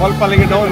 Wal paling daw.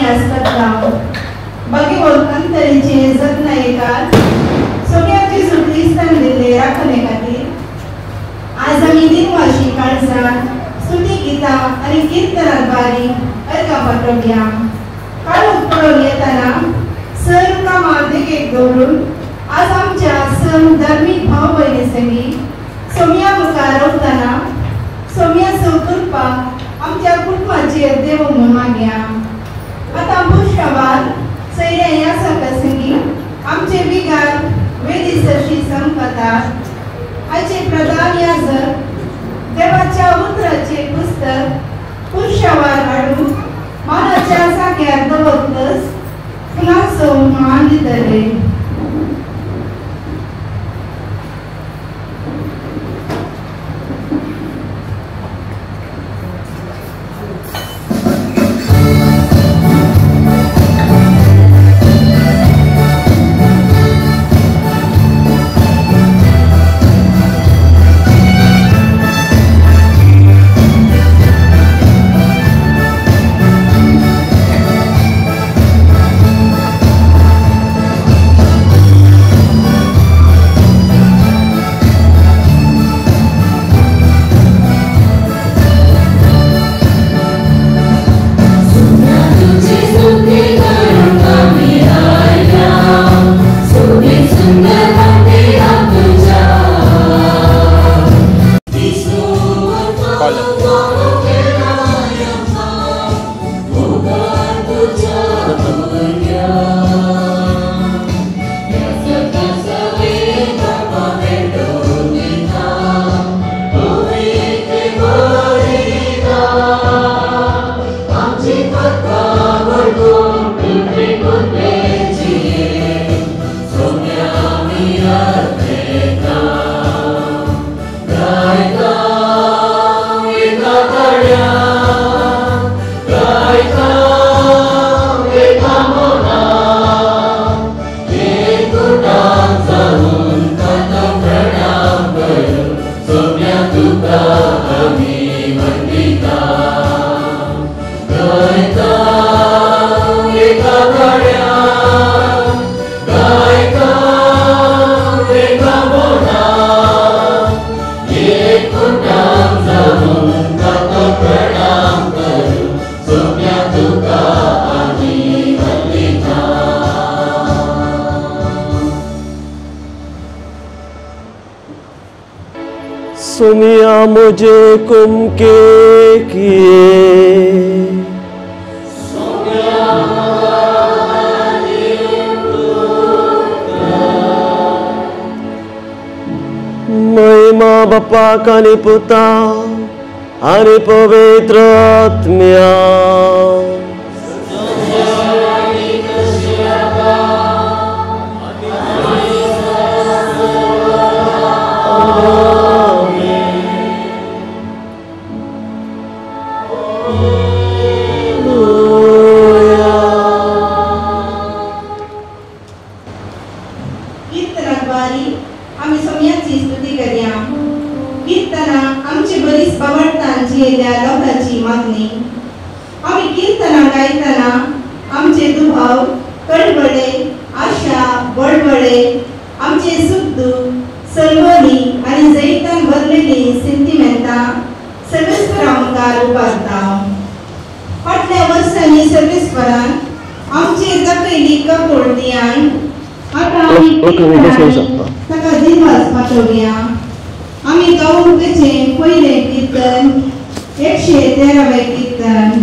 आम्ही असतात गाव बाकी अंतरीचे जतन येतात सोन्याची सुटली स्थान दिले राखणे खातीर आज आम्ही दिनवाशी काळजात स्तुती गीता आणि कीर्तनात बारी ऐका पाठवल्या काळ उपळून येताना सण कामात देखीक दवरून आज आमच्या सण धार्मिक भाव बहिणी संगी सोम्या मुखार रावताना सोम्या सौतुरपा आमच्या कुटुंबाचेर देव म्हणून मागया आता पुष्कवार सैर्या या संघी आमचे बिगार वेदी सरशी संपतात आजचे प्रधान याजक देवाच्या उतराचे पुस्तक पुष्कवार हाडून मानाच्या साक्यात दवरतस फुलांचो मान दितले सोनिया मुझे कुम के किए महिमा बापा कानी पुता आणि पवित्र आत्म्या आम्ही गाऊचे पहिले कीर्तन 113 कीर्तन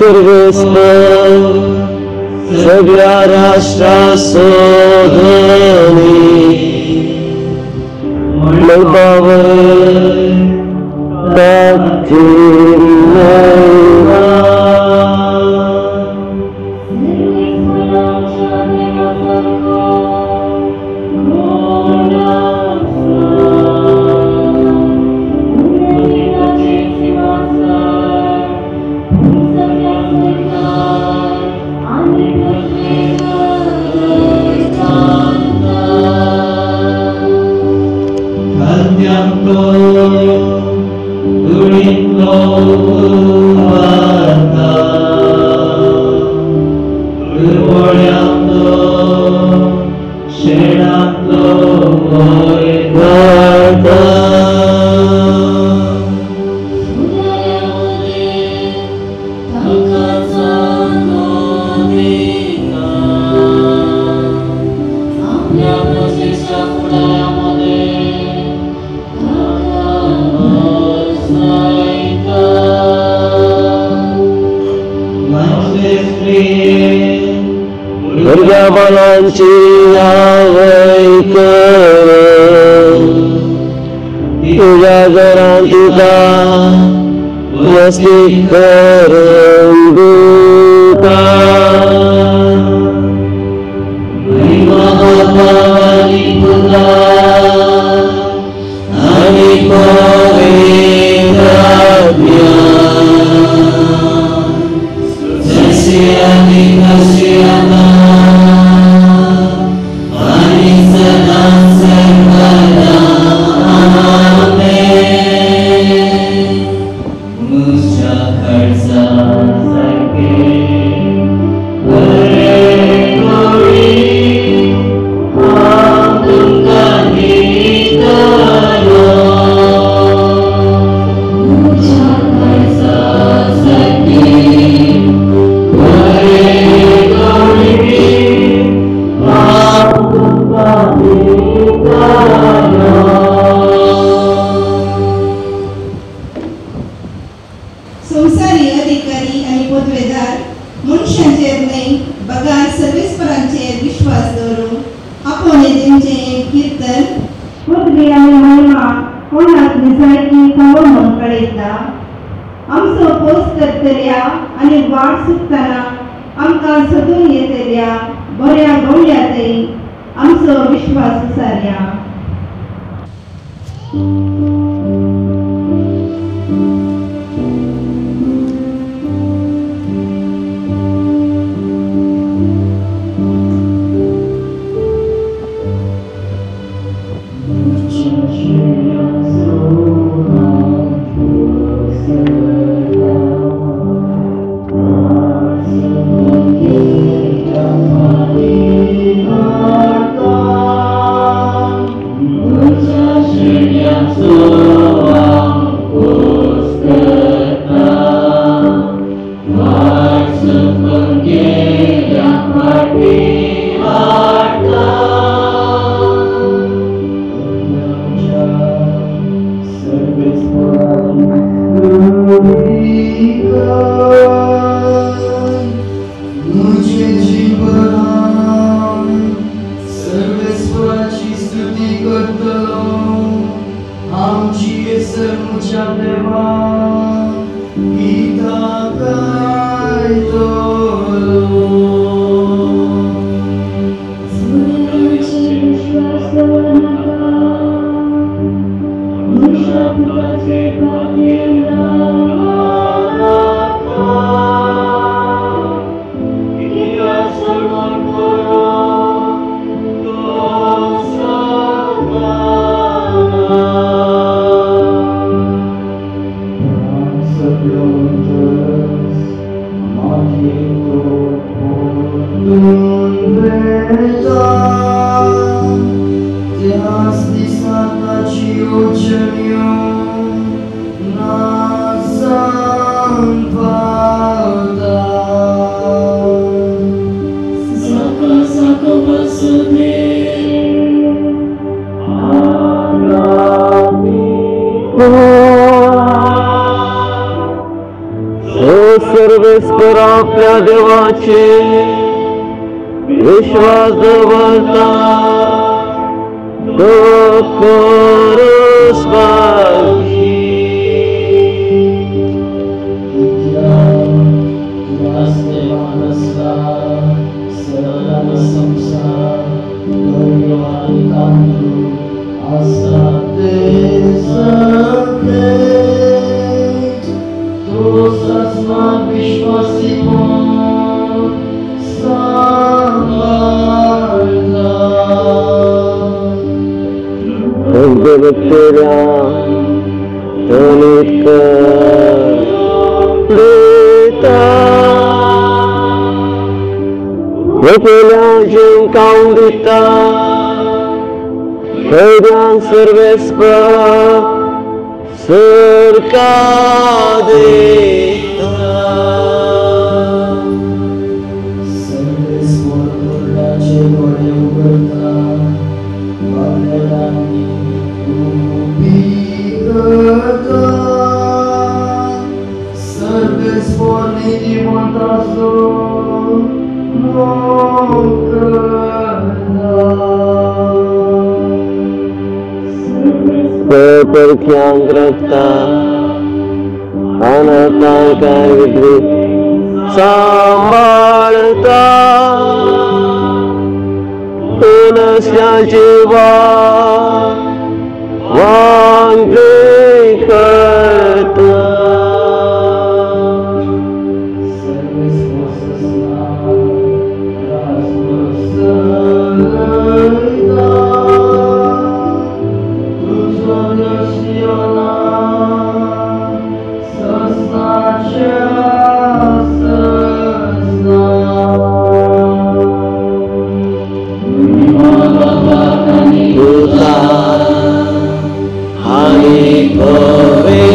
Whisper, Sagra Sodhani, Malbhavan, Bhakti Naiva. Balanci avaikara Ujagarantika Vastikaram Duka Mahapani Putra Anipavedabhya Sasyani Kasyama संसारी अधिकारी आणि पदवेदार मनशांचेर न्हय बगार सर्वेस्परांचेर विश्वास दवरून आपोवणे तेंचे कीर्तन पदवी आनी महिमा कोणाक निजायती खबर म्हणून कळयता आमचो पोस करतल्या आनी वाट सुटतना आमकां सोदून येतल्या बऱ्या गवळ्यातय आमचो विश्वास उसारया Oh सर्वेश्वर आपल्या देवाचे विश्वास दवरता तो परस्परी Bacteria, tonika, leta, Wapelajeng kaundita, Kedang servespa, serkadeta. Servespa kurlache gole uberta, Badelani ubigata, Servespa niti montaso, Perkyangrata Anatangkan Vidri Sambalta Punasya jiwa Wangrikarta Hari pavitratnya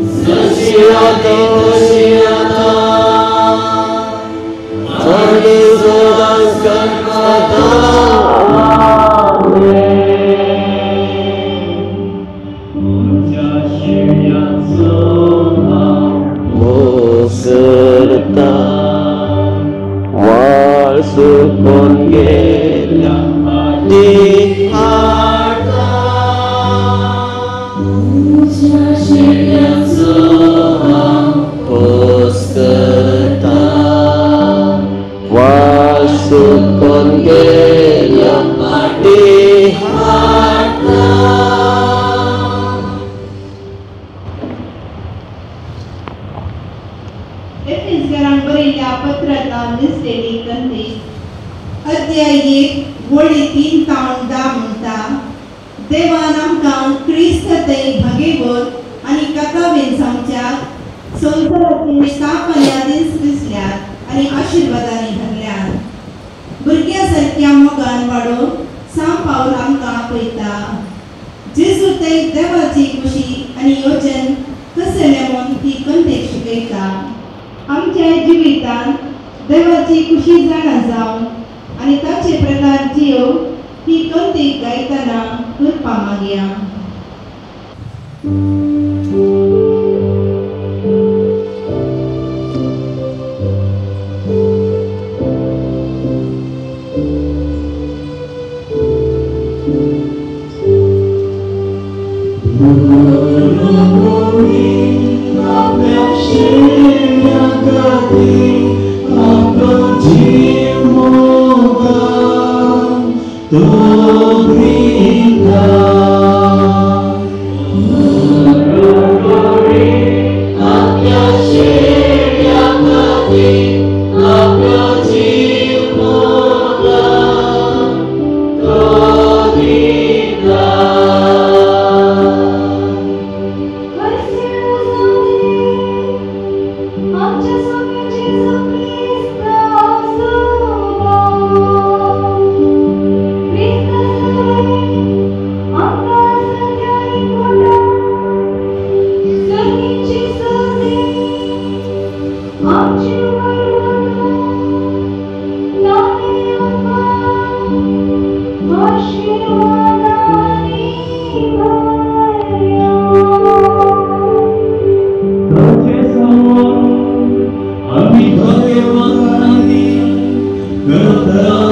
Sesiata Tadi sedangkan kata Muserta Walsukun gela di harta Puskerta Walsukun gela di harta. एफिसकरांपर्यंत पत्रात नसलेली कंदील अध्याय 1 वळी 3 तावन 10 म्हणटा देवान आमकां क्रिस्त ते भगेवत आनी कथावेन सांगच्याक संवसाराची स्थापना दिसल्यात आनी आशिर्वादांनी भरल्यात भुरग्यां सारक्या मोगान वाडोवन सांग पावल आमकां आपयता जेजू ते देवाची खुशी आनी योजन कसले म्हूण ती कंदेक शिकयता आमच्या जिवितान देवाची खुशी जाणा जावन आनी ताचे प्रकार जियो ही कंदीक गायतना करपा मागया.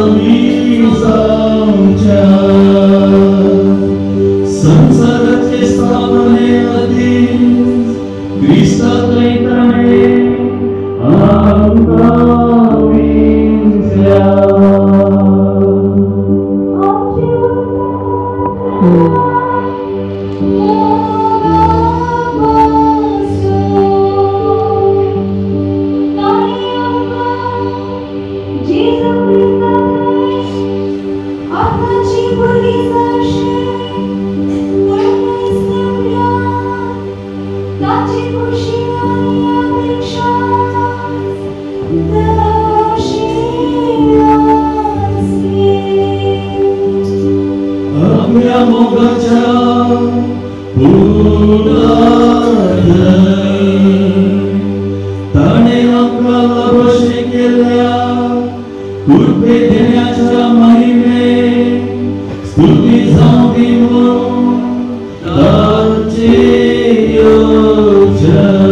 आम्ही जाऊच्या संसाराचे स्थापने आधीच ख्रिस्तात ऐकणे आमका विंचल्या. आपल्या मोगाच्या ताणे आमका लाभशे केल्या कृपे देण्याच्या महिमे स्तुती जाऊ दे म्हणून ताचे योजन.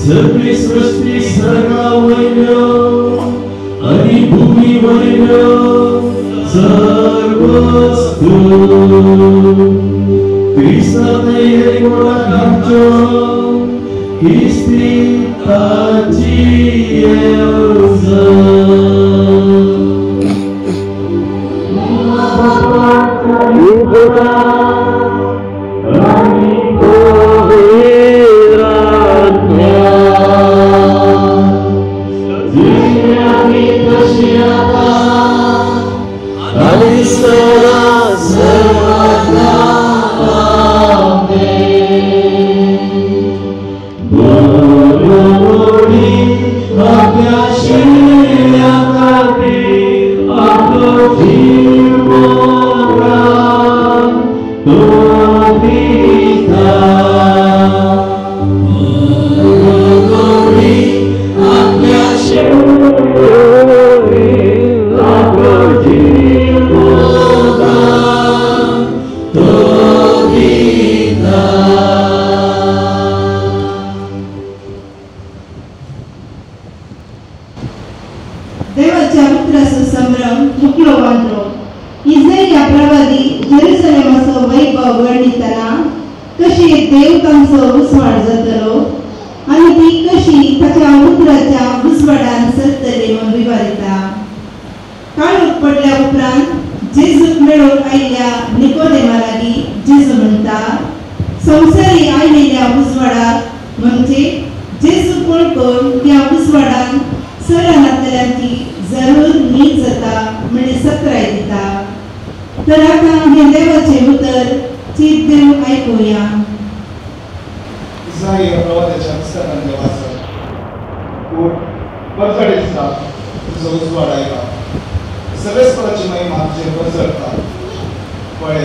सगळी सृष्टी सर्गावैल आणि भूमीवैल सर्वस्तु ख्रिस्तात एकवटांचो इस्त्री ताची देवाच्या पुत्राचो संभ्रम मुखलो वांद्रो. इस्रायेला प्रवादी जेरुसलेमाचो वैभव वर्णितना कशी देव तांचो उसवाड जातलो आनी ती कशी ताच्या उतराच्या उसवाडान सरतली म्हूण विवरिता. काळोख पडल्या उपरांत जेजूक मेळून आयिल्ल्या निकोदेमा लागीं जेजू म्हणटा, संवसारी आयिल्ल्या उसवाडाक म्हणजे जेजू वळखून त्या उसवाडान सरानांतल्यांची जरूर न्हीद जाता म्हणजे सत्राय दिता. तर आता हे देवाचे उतर चित देव ऐकूया. इस्रायल प्रवादाच्या पुस्तकांतले वाचन. बरखडे दिसता तुजो उजवाड आयला, सर्वेस्पराची महिमा तुजेर पसरता. पळय,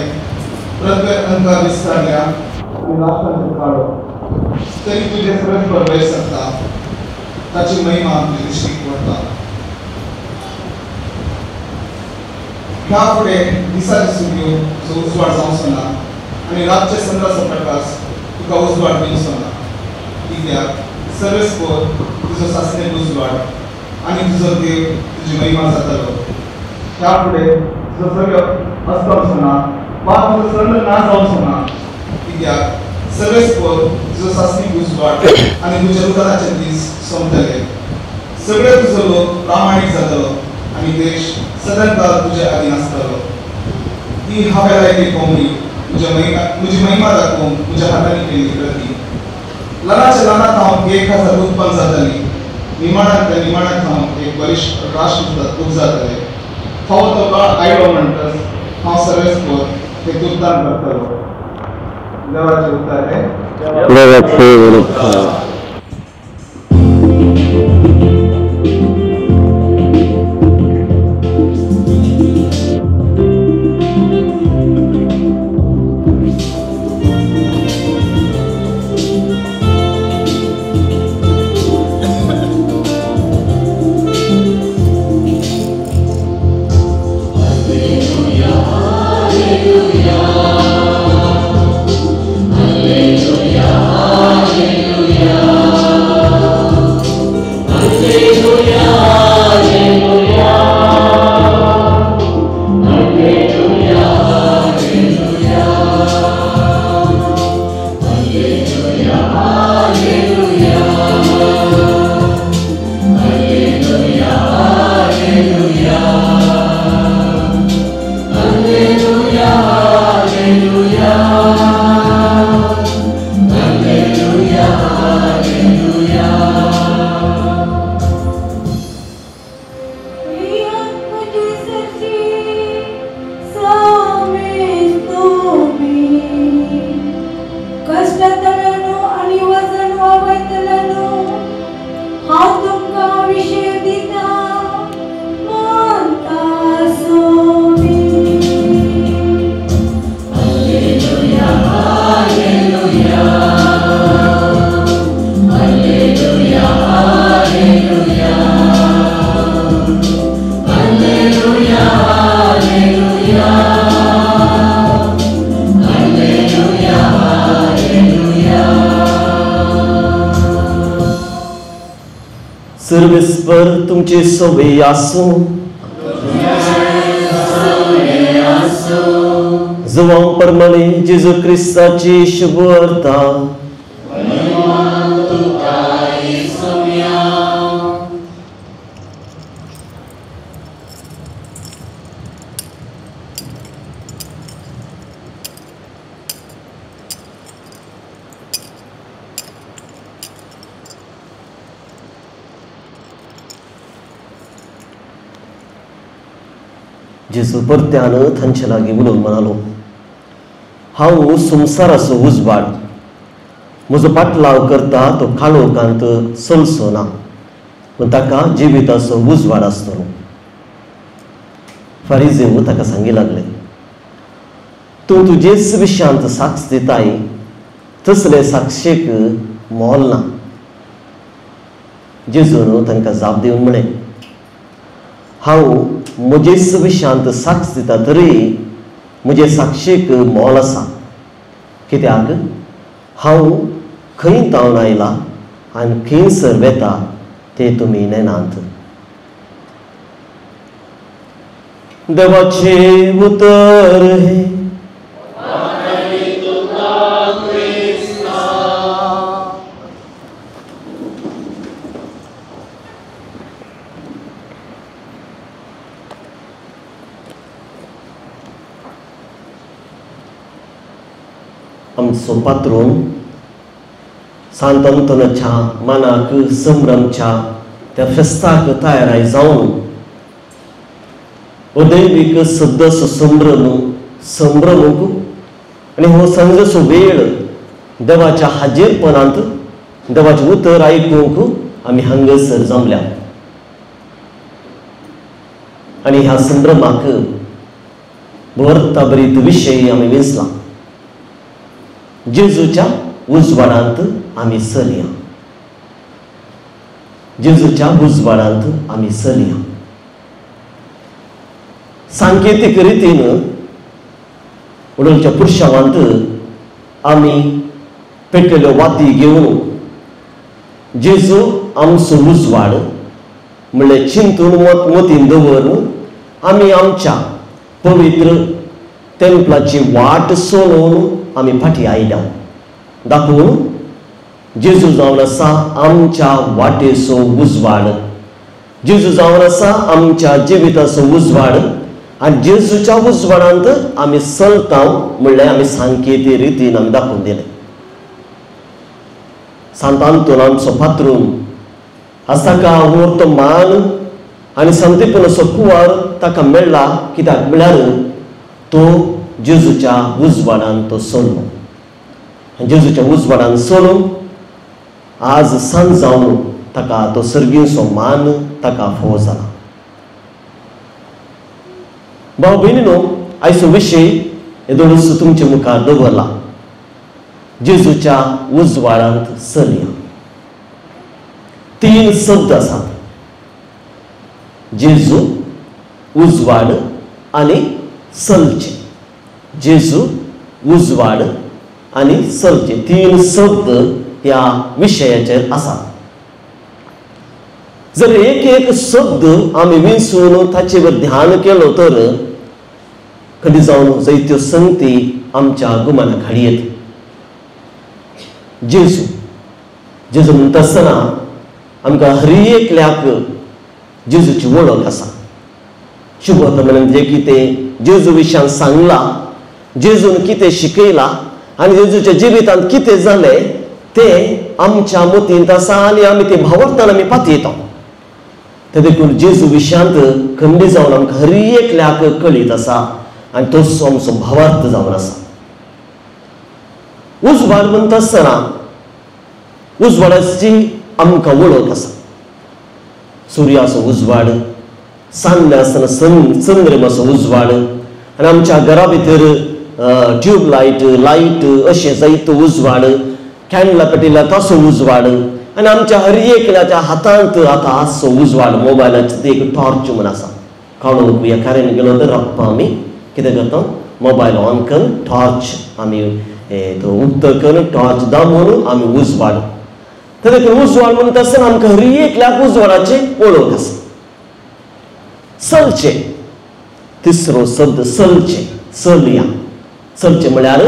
प्रगत अंकार विस्तारल्या आनी राष्ट्रांचो काळो, तरी तुजे सर्वेस्पर वयर सरता. ताची महिमा तुजे दिश्टीक पडटा. ह्या फुडें दिसाची सुटयो तुजो उजवाड जावचो ना आनी रातचे चंद्राचो प्रकाश तुका उजवाड दिवचो ना. कित्याक सर्वेस्पर तुजो सासणेचो उजवाड आनी तुजो देव तुजी महिमा जातलो. ह्या फुडें तुजो सगळो अस्तवचो ना बात सण ना जावंक सोना कित्याक सगळेच पद तुजो सासणी उजवाड आनी तुज्या उदाराचे दीस सोंपतले सगळे तुजो लोक प्रामाणीक जातलो आनी देश सदांच काळ तुज्या आदीन आसतलो ती हांवें लायली कोंबडी तुजी महिमा दाखोवंक तुज्या हातांनी केली प्रती ल्हानाच्या ल्हानाक हांव 1000 उत्पन्न जातली निमाणांतल्या निमाणाक हांव एक बलिश्ट राष्ट्र जातले फावो तो काळ आयलो म्हणटच हांव सगळेच पद हे तुजदान करतलो देवाचे उतर हे देवाचे उतर सर्वेस्पर तुमचे सवय आसूं जवां प्रमाणे जेजू क्रिस्ताची शुभ अर्था जेजू परत्यान तांचे लागीं उलोवन म्हणालो हांव संवसाराचो उजवाड म्हजो पाटलाव करता तो काळोखांत चलचो ना पूण ताका जिविताचो उजवाड आसतलो फारिजेव ताका सांगी लागले तूं तुजेच विशयांत साक्ष दिताय तसले साक्षेक मोल ना जेजून तांकां जाप दिवन म्हणे हांव म्हजेच विशयांत साक्ष दिता तरी म्हजे साक्षेक मोल आसा कित्याक हांव खंय जावन आयला आनी खंयसर वेता ते तुमी नेनात देवाचे उतर हे आमचो पात्रोन सांत अंतोनाच्या मनाक संभ्रमच्या त्या फेस्ताक तयाराय जावन उदैवीक सद्दस संभ्रमूक आनी हो सांजेचो वेळ देवाच्या हाजीरपणांत देवाचें उतर आयकूंक आमी हांगासर जमल्या आनी ह्या संभ्रमाक बरीत विशय आमी विंचला जेजूच्या उजवाडांत आमी चलया जेजूच्या उजवाडांत आमी चलया सांकेतीक रितीन उडोवच्या पुरशावांत आमी पेटलेल्यो वाती घेवन जेजू आमचो उजवाड म्हणल्यार चिंतून मतीन दवरून आमी आमच्या पवित्र टेंपलाची वाट सोडून आम्ही फाटी आयल्या दाखवून जेजू जावन आसा आमच्या वाटेचो उजवाड. जेजू जावन आसा आमच्या जिविताचो उजवाड आनी जेजूच्या उजवाडांत आमी चलता म्हणल्यार आमी सांकेती रितीन आमी दाखोवन दिले. सांत आंतोनाचो पात्रून आज ताका उरतो मान आनी संतीपणाचो कुवार ताका मेळ्ळा. कित्याक म्हळ्यार तो जेजूच्या उजवाडान तो चल्लो. जेजूच्या उजवाडान चलून आज सांज जावन ताका तो सर्गीचो मान ताका फोव जाला. भाव भयणीनो, आयचो विशय येदोळूच तुमच्या मुखार दवरला. जेजूच्या उजवाडांत चलया. 3 शब्द आसात. जेजू, उजवाड आनी चलचे. जेजू, उजवाड आनी चलचे 3 शब्द ह्या विशयाचेर आसात. जर एक शब्द आमी विंचून ताचेर ध्यान केलो तर कधी जावन जायत्यो संगती आमच्या गुमानाक हाडी येता. जेजू जेजू म्हणटा आसतना आमकां हर एकल्याक जेजूची वळख आसा. शुभवर्तमानांत जे कितें जेजू विशयान सांगला, जेजून कितें शिकयला आनी जेजूच्या जिवितांत कितें जालें तें आमच्या मतींत आसा आनी आमी तें भावार्थान आमी पातयता. ते देखून जेजू विशयांत खंडी जावन आमकां हर एकल्याक कळीत आसा आनी तो आमचो भावार्थ जावन आसा. उजवाड म्हणटा आसतना उजवाडाची आमकां वळख आसा. सुर्याचो उजवाड, सांजले आसतना चंद्रमाचो उजवाड आनी आमच्या घरा भितर ट्यूबलायट लायट अशें जायतो उजवाड, कॅन्डला पेटयल्या ताचो उजवाड आनी आमच्या हर एकल्याच्या हातांत आतां आसो उजवाड. मोबायलाचो एक टॉर्च म्हूण आसा. काडून ह्या कार्यान गेलो तर रातपा आमी कितें करता, मोबायल ऑन करून टॉर्च आमी तो उक्तो करून टॉर्च दामून आमी उजवाड. तर उजवाड म्हणटा आसतना आमकां हर एकल्याक उजवाडाची वळख आसा. चलचे, तिसरो शब्द चलचे, चलया. चलचे म्हळ्यार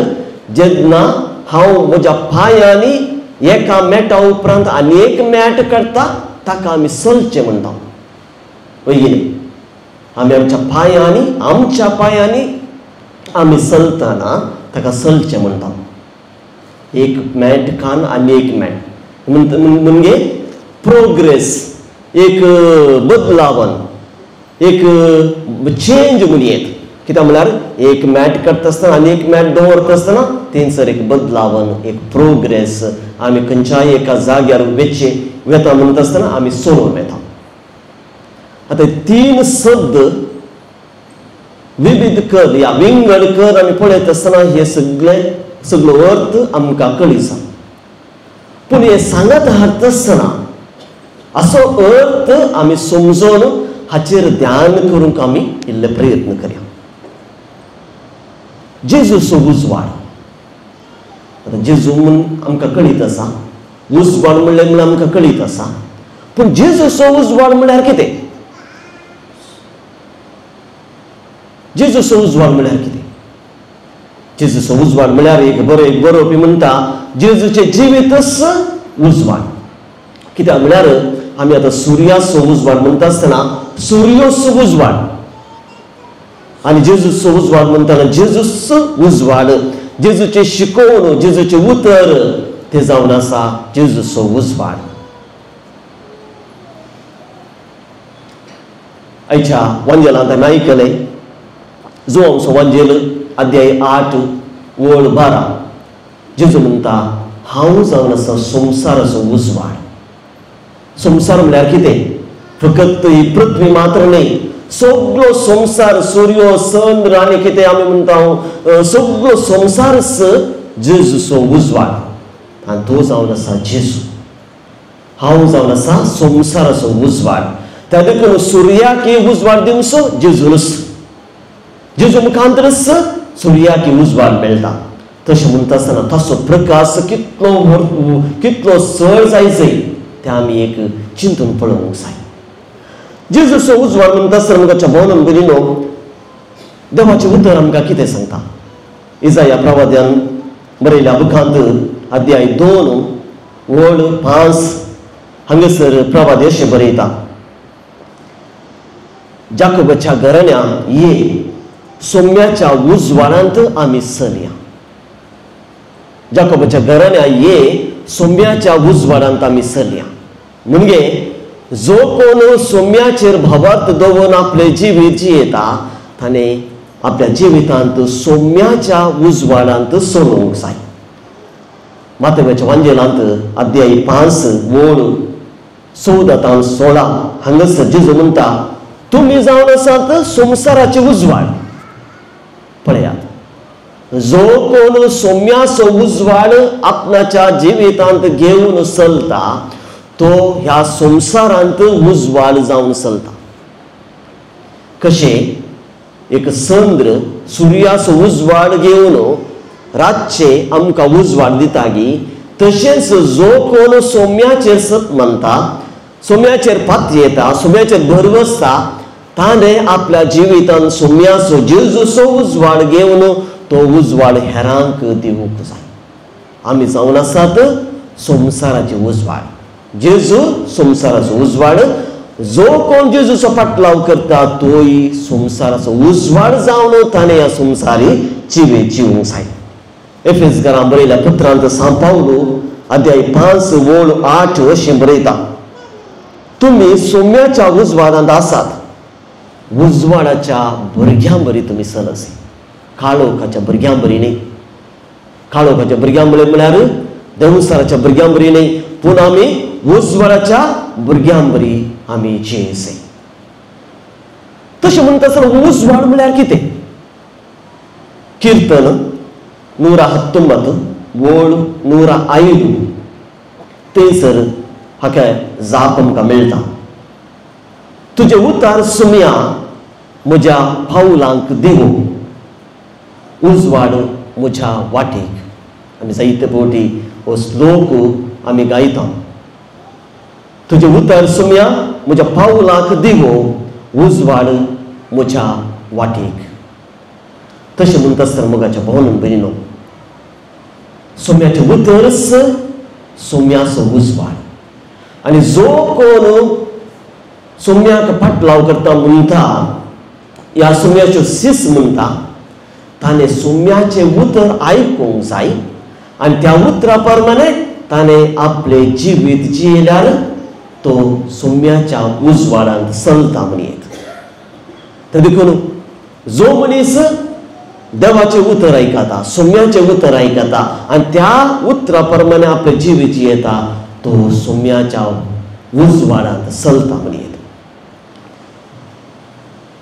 जेन्ना हांव म्हज्या पांयांनी एका मॅटा उपरांत आनी एक मॅट करता ताका आमी चलचे म्हणटा. वयले आमी आमच्या पांयांनी आमी चलतना ताका चलचे म्हणटा. एक मॅट कान आनी एक मॅट म्हणजे प्रोग्रेस, एक बदलावन, एक चेंज म्हणून येत. कित्याक म्हळ्यार एक मॅट करता आसतना आनी एक मॅट दवरता आसतना तेंचर एक बदलावन, एक प्रोग्रेस. आमी खंयच्याय एका जाग्यार वेता म्हणटा आसतना आमी सोडून वेता. आतां 3 शब्द विविध कर या विंगड कर आमी पळयत आसतना हे सगळो अर्थ आमकां कळिसा. पूण हे सांगत हाडटा आसतना असो अर्थ आमी समजून हाचेर ध्यान करूंक आमी इल्ले प्रयत्न करया. जेजूचो उजवाड. आतां जेजू म्हूण आमकां कळीत आसा, उजवाड म्हणल्यार आमकां कळीत आसा. पूण जेजूचो उजवाड म्हळ्यार कितें? जेजूचो उजवाड म्हळ्यार कितें? जेजूचो उजवाड म्हळ्यार एक बरोवपी म्हणटा जेजूचे जिवितच उजवाड. कित्याक म्हळ्यार आमी आतां सुर्याचो उजवाड म्हणटा आसतना सुर्योचो उजवाड आनी जेजूचो उजवाड म्हणटना जेजूचो उजवाड, जेजूचे शिकोवन, जेजूचे उतर ते जावन आसा जेजूचो उजवाड. आयच्या वांजेलांत आमी आयकलें जोआंचो वांजेल अध्याय 8 वळ 12. जेजू म्हणटा हांव जावन आसा संवसाराचो उजवाड. संवसार म्हळ्यार कितें? फकत ही पृथ्वी मात्र न्ही, सगळो संवसार, सूर्य चंद्र आनी कितें आमी म्हणटा सगळो संवसारच जेजूचो उजवाड आनी तो जावन आसा जेजू. हांव जावन आसा संवसाराचो उजवाड. त्या देखून सुर्याक उजवाड दिवचो जेजूनच. जेजू मुखांतरच सुर्याक उजवाड मेळटा. तशें म्हणटा आसतना ताचो प्रकाश कितलो चड जायचो तें आमी एक चिंतून पळोवंक जाय. जेजूचो उजवाड म्हणटा आसतना मुखाच्या भोवनान बरीनो देवाचें उतर आमकां कितें सांगता? इसाया प्रवाद्यान बरयल्या बुकांत अध्याय 2 वड 5 हांगासर प्रवादी अशें बरयता, जाकोबाच्या घराण्या ये सोम्याच्या उजवाडांत आमी सरया. जाकोबाच्या घराण्या ये सोम्याच्या उजवाडांत आमी सरया. म्हणजे जो कोण सोम्याचेर भवार्थ दवरून आपले जिवीत जियेता ताणें आपल्या जिवितांत सोम्याच्या उजवाडांत सरोंक जाय. मातेवाच्या वांजेलांत अध्याय 5 वड 14 ते 16 हांगासर जेजू म्हणटा, तुमी जावन आसात संवसाराचे उजवाड. पळयात, जो कोण सोम्याचो उजवाड आपणाच्या जिवितांत घेवन चलता तो ह्या संवसारांत उजवाड जावन चलता. कशें एक चंद्र सुर्याचो उजवाड घेवन रातचे आमकां उजवाड दितागी, तशेंच जो कोण सोम्याचेर सत मानता, सोम्याचेर पात येता, सोम्याचेर भरवसता, ताणें आपल्या जिवितांत सोम्याचो जेजूचो उजवाड घेवन तो उजवाड हेरांक दिवंक जाय. आमी जावन आसात संवसाराचे उजवाड. जेजू संवसाराचो उजवाड. जो कोण जेजूचो पाटलाव करता तोय संवसाराचो उजवाड जावन ताणें ह्या संवसारी जिवीत जिवंक जाय. एफेसकारांक बरयल्या पत्रांत सांत पावलो अध्याय 5 वड 8 अशें बरयता, तुमी सोम्याच्या उजवाडांत आसात, उजवाडाच्या भुरग्यां बरी तुमी चलस. काळोखाच्या भुरग्यां बरी न्ही. काळोखाच्या भुरग्यां बरी म्हळ्यार देवसाराच्या भुरग्यां बरी न्ही, पूण आमी उजवाडाच्या भुरग्यां बरी आमी जियेसे. तशें म्हणटा आसतना उजवाड म्हळ्यार कितें? कीर्तन 119 वड 105 थंयसर हाका जाप आमकां मेळटा. तुजे उतार सुम्या म्हज्या पावलांक दिवो, उजवाड म्हज्या वाटेक. आमी जायते फावटी हो श्लोक आमी गायता. तुजे उतर सुम्या म्हज्या पावलांक दिवो, उजवाड म्हज्या वाटेक. तशें म्हणटा आसतना मोगाच्या भावनान भयणीनो, सोम्याचें उतरच सोम्याचो उजवाड. आनी जो कोण सोम्याक पाटलाव करता म्हणटा, ह्या सोम्याच्यो सीस म्हणटा, ताणें सोम्याचें उतर आयकूंक जाय आनी त्या उतरा प्रमाणे ताणें आपलें जिवीत जियेल्यार तो सोम्याच्या उजवाडांत चलता म्हणयत. तर देखून जो मनीस देवाचें उतर आयकता, सोम्याचें उतर आयकता आनी त्या उतरा प्रमाणे आपलें जिवीत जियेता तो सोम्याच्या उजवाडांत चलता म्हणयत.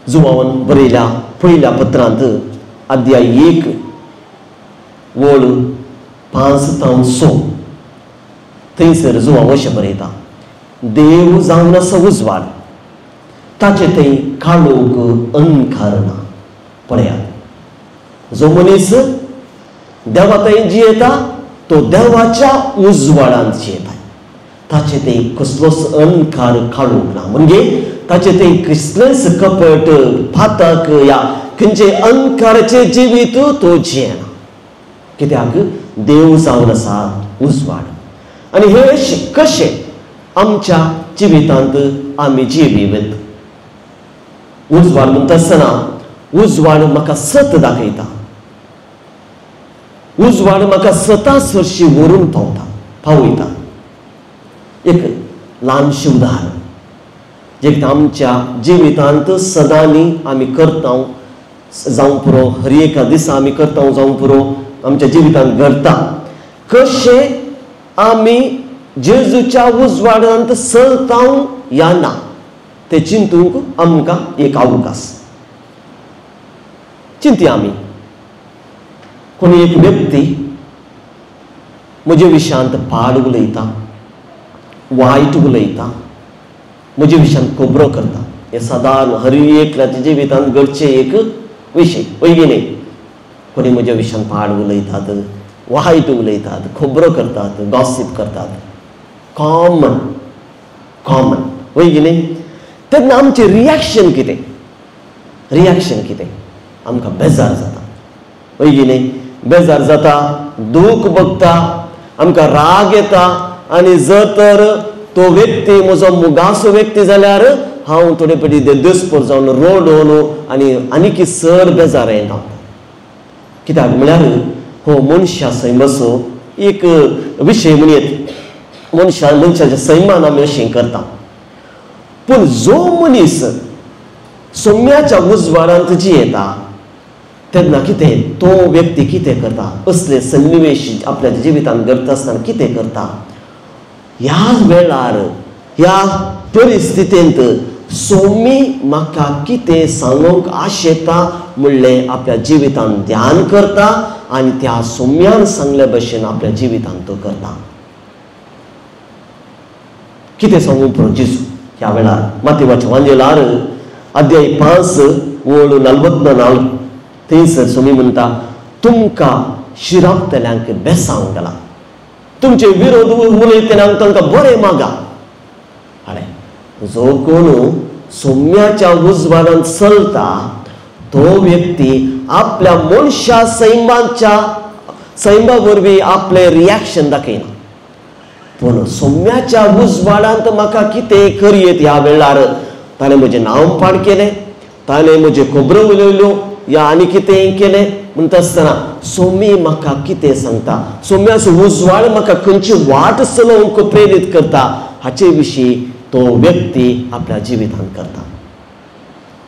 जुवान बरयल्या पयल्या पत्रांत अध्याय 1 वड 5 ते 6 थंयसर जुवान अशें बरयता, देव जावन आसा उजवाड, ताचे थंय काळोख अंकार ना. पळयात, जो मनीस देवा थंय जियेता तो देवाच्या उजवाडांत जियेता. ताचे थंय कसलोच अंकार काळोख ना. म्हणजे ताचे थंय कसलेंच कपट फातक या खंयचे अंकाराचे जिवीत तो जियेना. कित्याक देव जावन आसा उजवाड. आनी हे कशें आमच्या जिवितांत आमी जिवीत. उजवाड म्हणटा आसतना उजवाड म्हाका सत दाखयता. उजवाड म्हाका सता सरशी व्हरून पावयता. एक ल्हानशें उदाहरण जे आमच्या जिवितांत सदांनी आमी करता जावं पुरो, हर एका दिसा आमी करता जावं पुरो, आमच्या जिवितांत घडटा. कशें आमी जेजूच्या उजवाडांत चलता या ना ते चिंतूंक आमकां एक अवकाश. चिंतया आमी, कोणी एक व्यक्ती म्हजे विशयांत पाड उलयता, वायट उलयता, म्हजे विशयांत खबरो करता. हे सादारण हर एकल्याच्या जिवितांत घडचे एक विशय. वयगिने कोणी म्हज्या विशयांत पाड उलयतात, वायट उलयतात, खबरो करतात, गॉसिप करतात. कॉमन वयगिने तेन्ना आमचें रिएक्शन कितें? आमकां बेजार जाता वय की न्ही बेजार जाता दूख भोगता आमकां राग येता आनी जर तर तो व्यक्ती म्हजो मुगासो व्यक्ती जाल्यार हांव थोडे फावटी देस्पर जावन रोडोन आनी सर बेजार येना कित्याक म्हळ्यार हो मनशा सैमाचो एक विशय म्हणयत मनशाच्या सैमान आमी अशें करता पूण जो मनीस सोम्याच्या उजवाडांत जियेता तेन्ना कितें तो व्यक्ती कितें करता असले सन्निवेश आपल्या जिवितांत घडता आसतना कितें करता ह्या वेळार ह्या परिस्थितींत सोमी म्हाका कितें सांगूंक आशेता म्हणलें आपल्या जिवितांत ध्यान करता आनी त्या सोम्यान सांगले भशेन आपल्या जिवितांत तो करता कितें सांगूंक पुरो जेजू ह्या वेळार माथेवाच्या वांजेलार अध्याय 5 ओळ 44 थंयसर सोमी म्हणटा तुमकां शिरावतल्यांक बेसावंक गेला तुमचे विरोध उलयतल्यांक तांकां बरें मागा हाडे जो कोण सोम्याच्या उजवाडांत चलता तो व्यक्ती आपल्या मनशा सैमा वरवीं आपले रिएक्शन दाखयना पूण सोम्याच्या उजवाडांत म्हाका कितें करीत ह्या वेळार ताणें म्हजें नांव पाड केलें ताणें म्हज्यो खबरो उलयल्यो या आनी कितें केलें म्हणटा आसतना सोमी म्हाका कितें सांगता सोम्याचो उजवाड म्हाका खंयची वाट चलोवंक प्रेरीत करता हाचे विशीं तो व्यक्ती आपल्या जिवितांत करता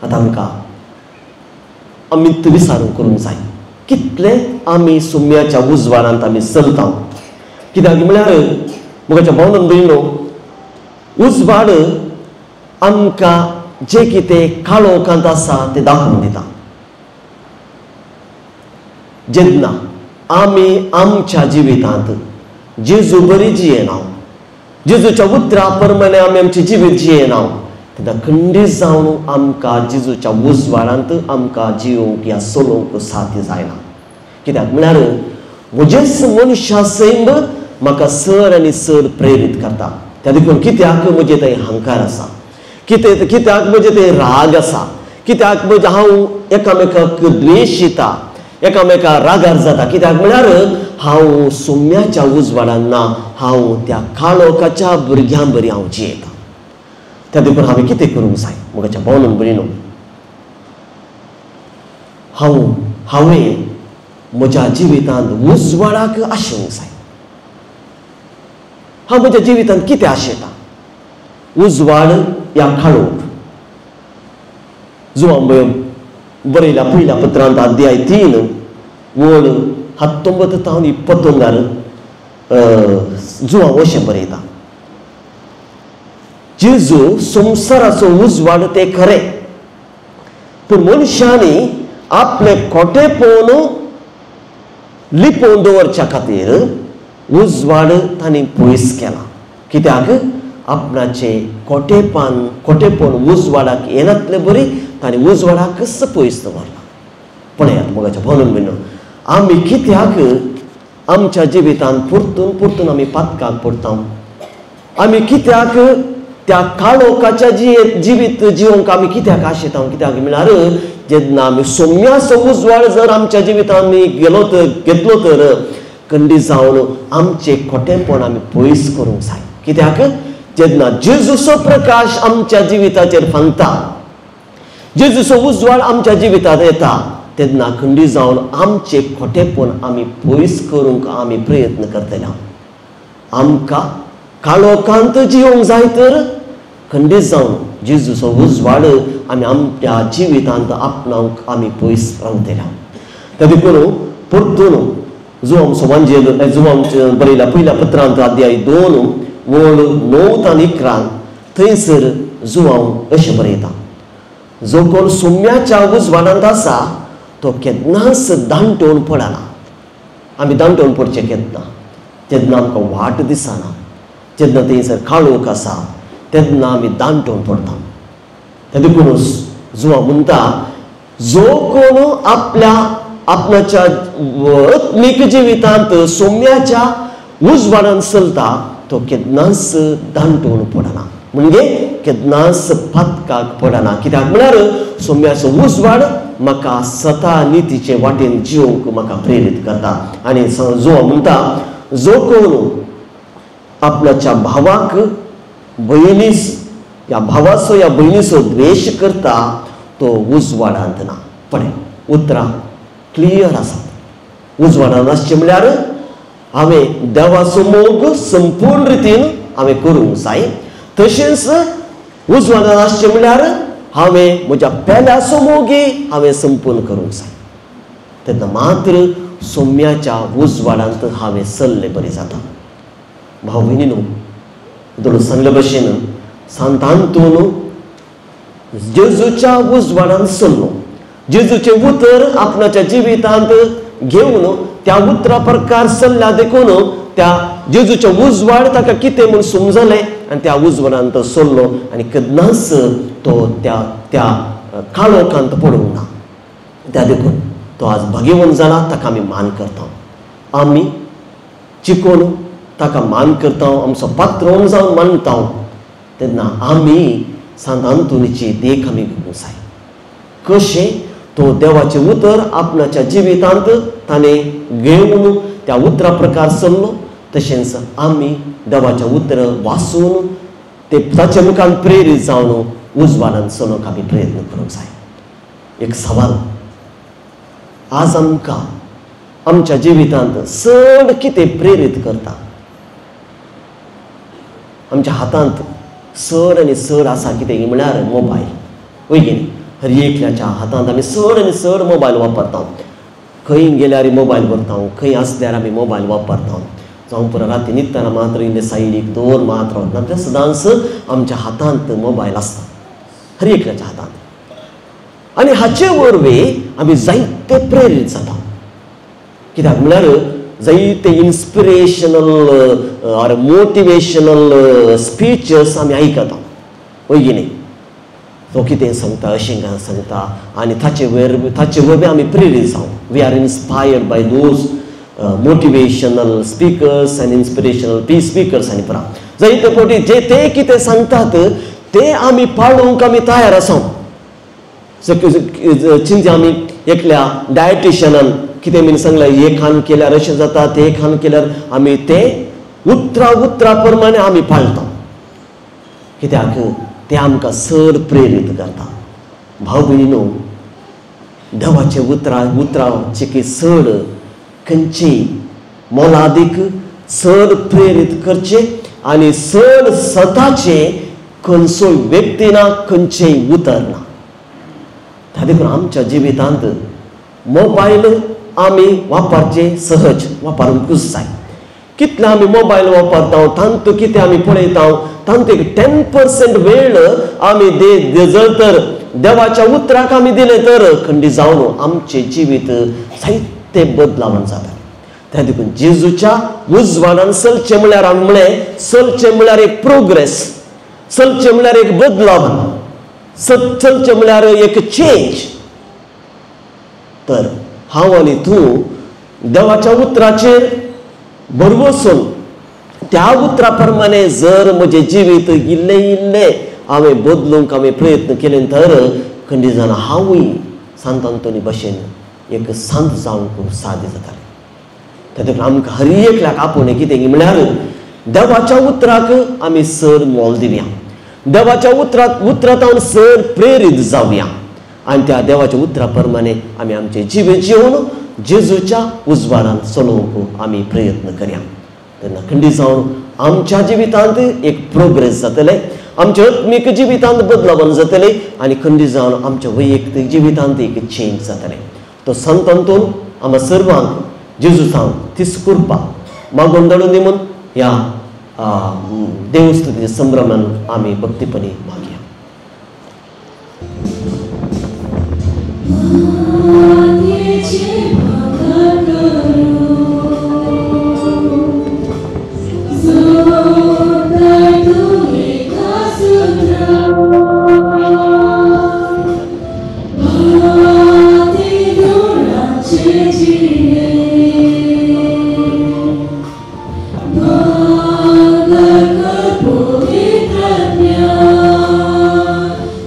आतां आमकां अमित विचारूंक करूंक जाय कितले आमी सोम्याच्या उजवाडांत आमी चलता कित्याक म्हळ्यार म्हज्या भावनान भयणो उजवाड आमकां जें कितें काळोखांत आसा तें दाखोवन दिता जेन्ना आमी आमच्या जिवितांत जेजू बरी जियेना जेजूच्या उतरा प्रमाणे आमी आमचें जिवीत जियेना तेन्ना खंडीत जावन आमकां जेजूच्या उजवाडांत आमकां जियोंक या चलोवंक साध्य जायना कित्याक म्हळ्यार म्हजेच मनशा सैम म्हाका सर आनी सर प्रेरीत करता त्या देखून कित्याक म्हजे थंय अहंकार आसा कित्याक म्हजे थंय राग आसा कित्याक म्हजे हांव एकामेकाक द्वेशिता एकामेका रागार जाता कित्याक म्हळ्यार हांव सोम्याच्या उजवाडान ना हांव त्या काळोखाच्या भुरग्यां बरी हांव जियेता त्या देखून हांवें कितें करूंक जाय म्हज्या भावनान बरी न्हू हांवें म्हज्या जिवितांत उजवाडाक आशेवंक जाय हांव म्हज्या जिवितांत कितें आशेता उजवाड या काळोख जो हांवें बरयल्या पयल्या पत्रांत अध्याय 3 ओळ 19 तावन 21 जुवांव अशें बरयता जेजू संवसाराचो उजवाड ते खरें पूण मनशांनी आपले खोटेपण लिपोवन दवरच्या खातीर उजवाड तांणी पयस केला कित्याक आपणाचे खोटेपण उजवाडाक येनातले बरी तांणी उजवाडाक कसो पयस दवरला पळयात मोगाच्या भावनान भयणो आमी कित्याक आमच्या जिवितांत परतून आमी पातकाक पडटा आमी कित्याक त्या काळोखाच्या जिवीत जिवंक आमी कित्याक आशेता कित्याक म्हळ्यार जेन्ना आमी सोम्याचो उजवाड जर आमच्या जिवितांत घेतलो तर खंडीत जावन आमचे खोटेपण आमी पयस करूंक जाय कित्याक जेन्ना जेजूचो प्रकाश आमच्या जिविताचेर फांगता जेजूचो उजवाड आमच्या जिवितांत येता तेन्ना खंडीत जावन आमचे खोटेपण आमी पयस करूंक आमी प्रयत्न करतले आमकां काळोखांत जिवंक जाय तर खंडीत जावन जेजूचो उजवाड आमी आमच्या जिवितांत आपणावंक आमी पयस रावतले त्या देखून परतून जुवांव बरयल्या पयल्या पत्रांत अध्याय 2 ओळ 9 तान 11 थंयसर जुवांव अशें बरयता जो कोण सोम्याच्या उजवाडांत आसा तो केन्नाच दांटोवन पडना आमी दांटोवन पडचे केन्ना जेन्ना आमकां वाट दिसना जेन्ना थंयसर काळोख आसा तेन्ना आमी दांटोवन पडटा त्या देखून जुवांव म्हणटा जो कोण आपणाच्या आत्मीक जिवितांत सोम्याच्या उजवाडांत चलता तो केन्नाच दांटोवन पडना म्हणजे केन्नाच पातकाक पडना कित्याक म्हळ्यार सोम्याचो उजवाड म्हाका सता नितीचे वाटेन जिवंक म्हाका प्रेरीत करता. आनी जो म्हणटा जो कोण आपल्याच्या भावाक भयणीस या भावाचो या भयणीचो द्वेश करता तो उजवाडांत ना. पळय उतरां क्लियर आसात. उजवाडांत आसचें म्हळ्यार हांवें देवाचो मोग संपूर्ण रितीन हांवें करूंक जाय. तशेंच उजवाडांत आसचें म्हळ्यार हांवें म्हज्या पेल्याचो मोगी हांवें संपूर्ण करूंक जाय. तेन्ना मात्र सोम्याच्या उजवाडांत हांवें चल्लें बरें जाता. भाव भयणीनो, दोन सांगले भशेन सांतांतून जेजूच्या उजवाडांत चल्लो. जेजूचे उतर आपणाच्या जिवितांत घेवन त्या उतरा प्रकार चल्ल्या देखून त्या जेजूच्या उजवाड ताका कितें म्हूण समजलें आनी त्या उजवाडांत चल्लो. आनी केन्नाच तो त्या त्या काळोखांत पडूंक ना. त्या देखून तो आज भाग्यवान जाला. ताका आमी मान करता. आमी चिकोन ताका मान करता. आमचो पात्रोन जावन मानता. तेन्ना आमी सांतांतुनीची देख आमी घेवंक जाय. कशें तो देवाचे उतर आपणाच्या जिवितांत ताणें घेवन त्या उतरा प्रकार चल्लो, तशेंच आमी देवाचें उतर वाचून ते ताचे मुखार प्रेरीत जावन उजवाडांत चलोवंक आमी प्रयत्न करूंक जाय. एक सवाल, आज आमकां आमच्या जिवितांत चड कितें प्रेरीत करता? आमच्या हातांत चड आनी चड आसा कितें म्हळ्यार मोबायल. वयगीन हर एकल्याच्या हातांत आमी चड आनी चड मोबायल वापरता. खंय गेल्यार मोबायल करता, खंय आसल्यार आमी मोबायल वापरता. जावं पुरो राती न्हिदतना मात्र इल्ले सायडीक दवर मात रावता. ते सदांच आमच्या हातांत मोबायल आसता, हर एकल्याच्या हातांत. आनी हाचे वरवीं आमी जायते प्रेरीत जाता. कित्याक म्हळ्यार जायते इन्स्पिरेशनल ऑर मोटिवेशनल स्पीचस आमी आयकता. वयगीन तो कितें सांगता, अशें सांगता आनी ताचे वरवीं आमी प्रेरीत जावं. We are inspired by those motivational speakers आनी इन्स्पिरेशनल स्पीकर्स आनी पुरा जायते फावटी जे ते कितें सांगतात ते आमी पाळूंक आमी तयार आसा. चिंते आमी एकल्या डायटिशियनान कितें बीन सांगलें, हे खाण केल्यार अशें जाता, ते खाण केल्यार आमी ते उतरा प्रमाणे आमी पाळटा. कित्याक ते आमकां चड प्रेरीत करता. भाव भयणीनो, देवाचे उतराचे चड खंयचेय मोलादीक चड प्रेरीत करचे आनी चड स्वताचे खंयचोय व्यक्ती ना, खंयचेय उतर ना. त्या देखून आमच्या जिवितांत मोबायल आमी वापरचे सहज वापरूंकूच जाय. कितले आमी मोबायल वापरता तांत कितें आमी पळयता तांत एक 10% वेळ आमी जर तर देवाच्या उतराक आमी दिले तर खंडी जावन आमचे जिवीत जायते बदलावन जाता. त्या देखून जेजूच्या उजवाडांत चलचें म्हळ्यार आमी म्हळें चलचें म्हळ्यार एक प्रोग्रेस, चलचें म्हळ्यार एक बदलावन, चलचें म्हळ्यार एक चेंज. तर हांव आनी तूं देवाच्या उतराचेर बरो वचून त्या उतरा प्रमाणे जर म्हजें जिवीत इल्लें हांवें बदलूंक हांवें प्रयत्न केले तर खंडी जाणा हांवूय सांत अंतोनी भशेन एक सांत जावंक सादी जातालें. त्या देखून आमकां हर एकल्याक आपूण कितें म्हळ्यार देवाच्या उतराक आमी चड मोल दिवया. देवाच्या उतरांत चड प्रेरीत जावया आनी त्या देवाच्या उतरा प्रमाणे आमी आमचें जिवीत जिवन जेजूच्या उजवाडांत चलोवंक आमी प्रयत्न करया. तेन्ना खंडी जावन आमच्या जिवितांत एक प्रोग्रेस जातलें, आमच्या आत्मीक जिवितांत बदलावन जातलें आनी खंडी जावन आमच्या वैयक्तीक जिवितांत एक चेंज जातलें. तो संत अंतोन आम्हा सर्वांक जेजूसान तीस कृपा मागून धाडून दी म्हूण ह्या देवस्तुतीच्या संभ्रमान आमी भक्तीपणी मागया.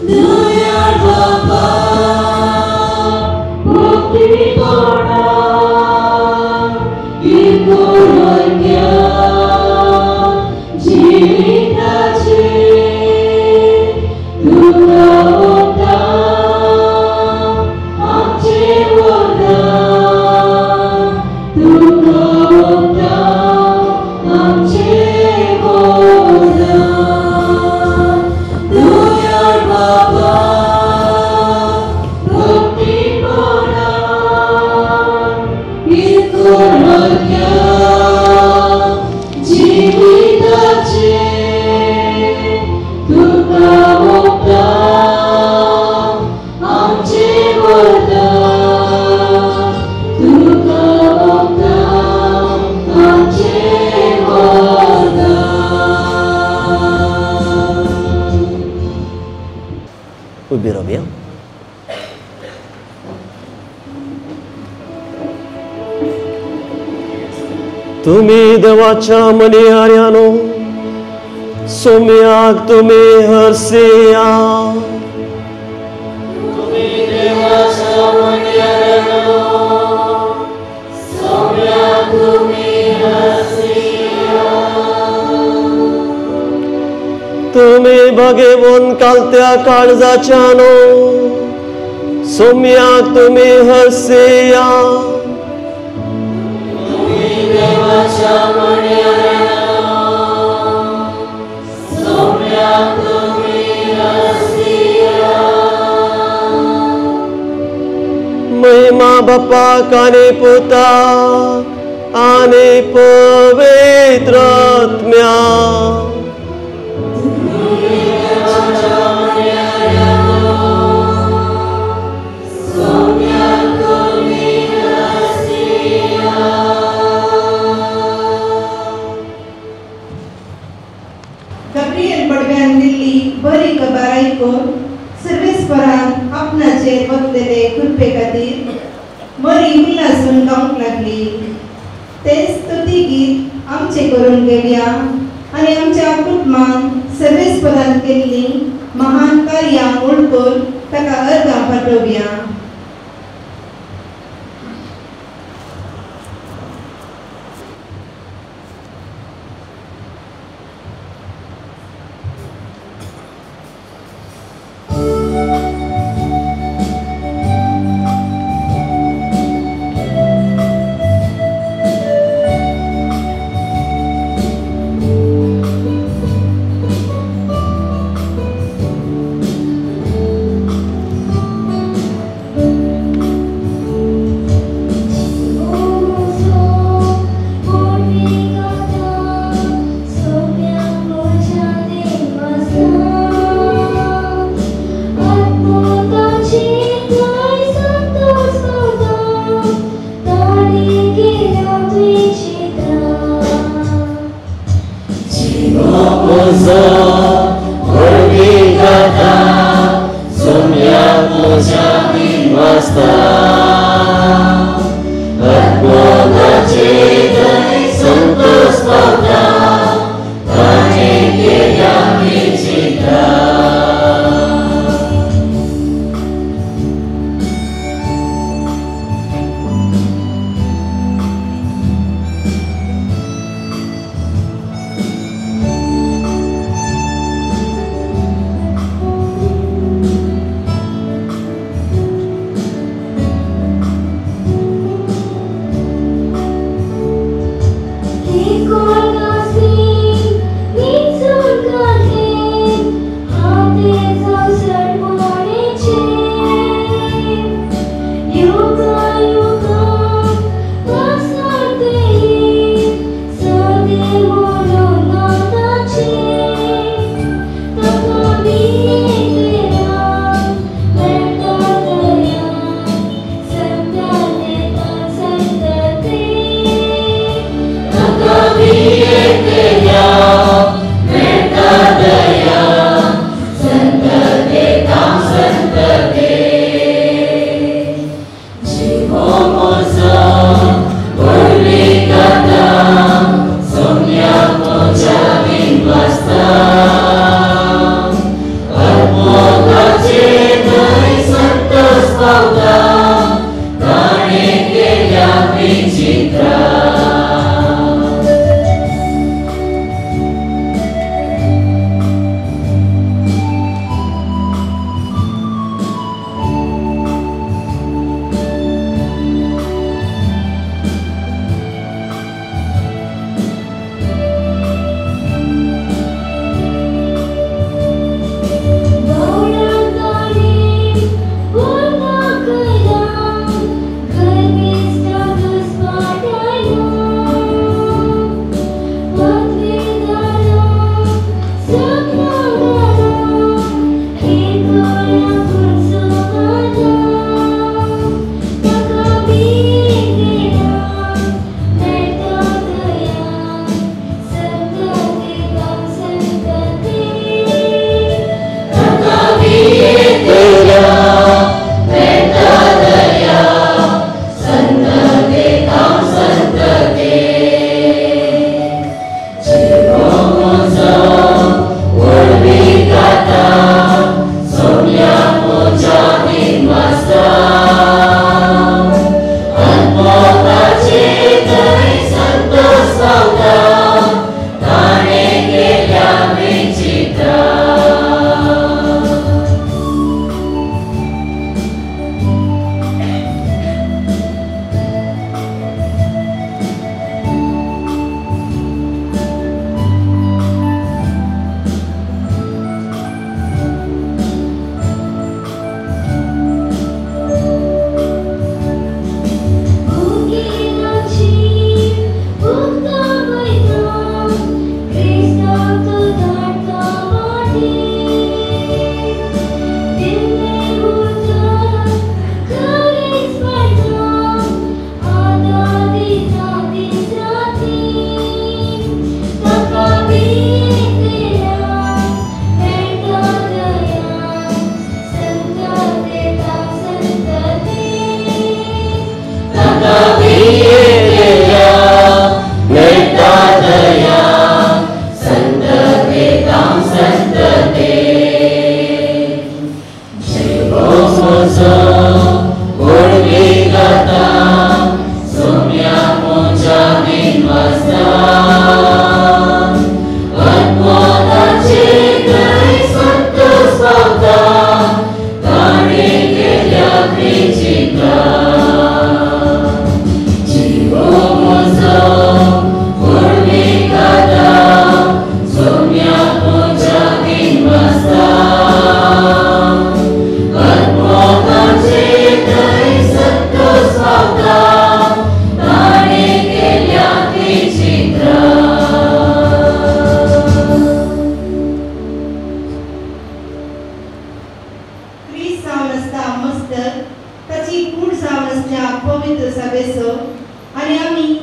Duyar Bapa उभी राहूया. तुम्ही देवाच्या मनियाऱ्यानो सोम्याक तुम्ही हरसिया. तुम्ही भगेवून कालत्या काळजाच्यानो सोम्याक तुम्ही हरसिया. महिमा बापाक आनी पुताक आनी पवित्र आत्म्याक. गब्रियल बडव्यान दिल्ली बरी खबर आयकून सर्वेस्परान आपणाचेर वतलेले कृपे खातीर बरी उल्हासून गावंक लागली. ते स्तुती गीत आमचे करून घेवया आनी आमच्या कुटुंबान सर्वेस्परान केल्ली महान कार्यां ओळखून ताका अर्गां पाठोवया.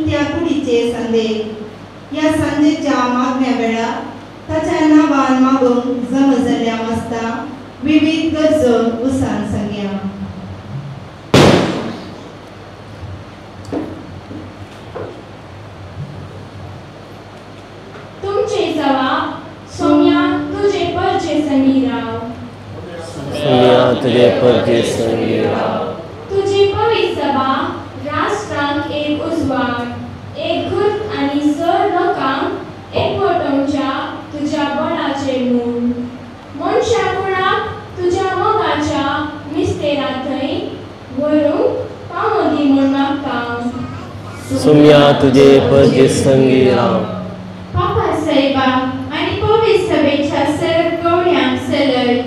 त्या कुडीचे संदेश या संदेशच्या मागण्या वेळा ताच्या नावान मागूंक जम जाल्ल्या आसता विविध गरजो उसान सांगया. तुमचे जवाब सोम्या तुझे परचे संगी राव. सोम्या तुझे परचे संगी राव. तुझी पवित्र सभा राष्ट्रांक एक उजवाड एक घुट आणि सर लोकांक एकवटोवच्या तुझ्या बळाचे मूळ. मनशा कुणाक तुझ्या मोगाच्या मिस्तेरा थंय व्हरूंक पावोदी म्हूण मागता. सोम्या तुझे परचे संगी राव. पापा साहेबा आणि पवित्र सभेच्या सर्व गवळ्यांक सलय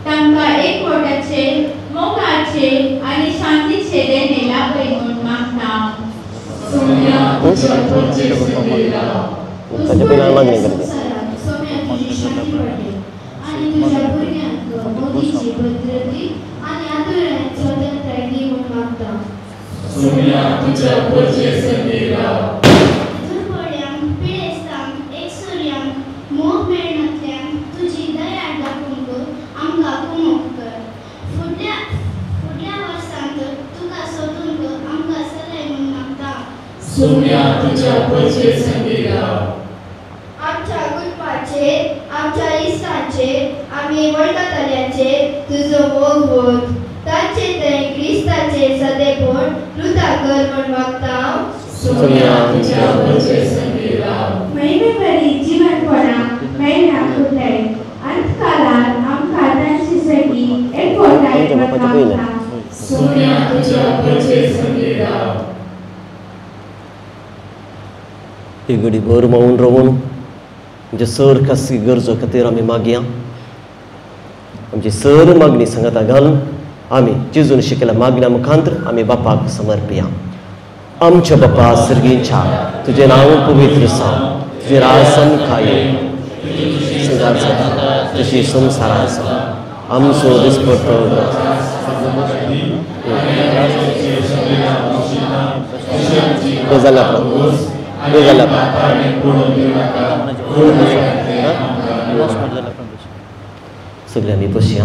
तांकां एकवटाचे मोगाचे आणि शांतीचे देणे लाभय म्हूण मागता. सोम्या तुझ्या परचे संगी राव. ताच्या पिलांक मागणी करता. सोम्या तुझी शांती वाडे आणि तुझ्या भुरग्यांक मोदीची भद्रती आणि आदरान स्वातंत्र्य दी म्हूण मागता. सोम्या तुझ्या परचे संगी राव. दुर्बळ्यांक पिडेस्तांक एकसुऱ्यांक मोग मेळनातल्यान तुजी दया दाखोवंक आमकां कुमोक कर. फुडल्या वर्सांत तुका सोदूंक आमकां सलय म्हूण मागता. सोम्या तुझ्या परचे संगी राव. आमच्या गुरपाचेर आमच्या इश्टांचेर आमी वळखतल्यांचेर तुजो मोग व्हर. ताचे थंय क्रिस्ताचे सदैव रुता कर म्हूण मागता. सोम्या तुझ्या परचे संगी राव. महिमेभरी जीवनपणा मेळ्ळ्या खुटय अंतकालांत आमकां तांचे साठी एकवटाय मागता. सोम्या तुझ्या परचे संगी राव. एक घडी भर मौन रावून आमचे सर खास गरजो खातीर आमी मागया. आमची सर मागणी सांगाता घालून आमी चिजून शिकल्या मागण्या मुखांतर आमी बापाक समर्पया. आमच्या बापा सर्गींच्या तुझे नांव पवित्र जावं. तुजे रासन खाये तशी संवसारांत आसा. आमचो दिसपट्टो सगळ्यांनी बसया.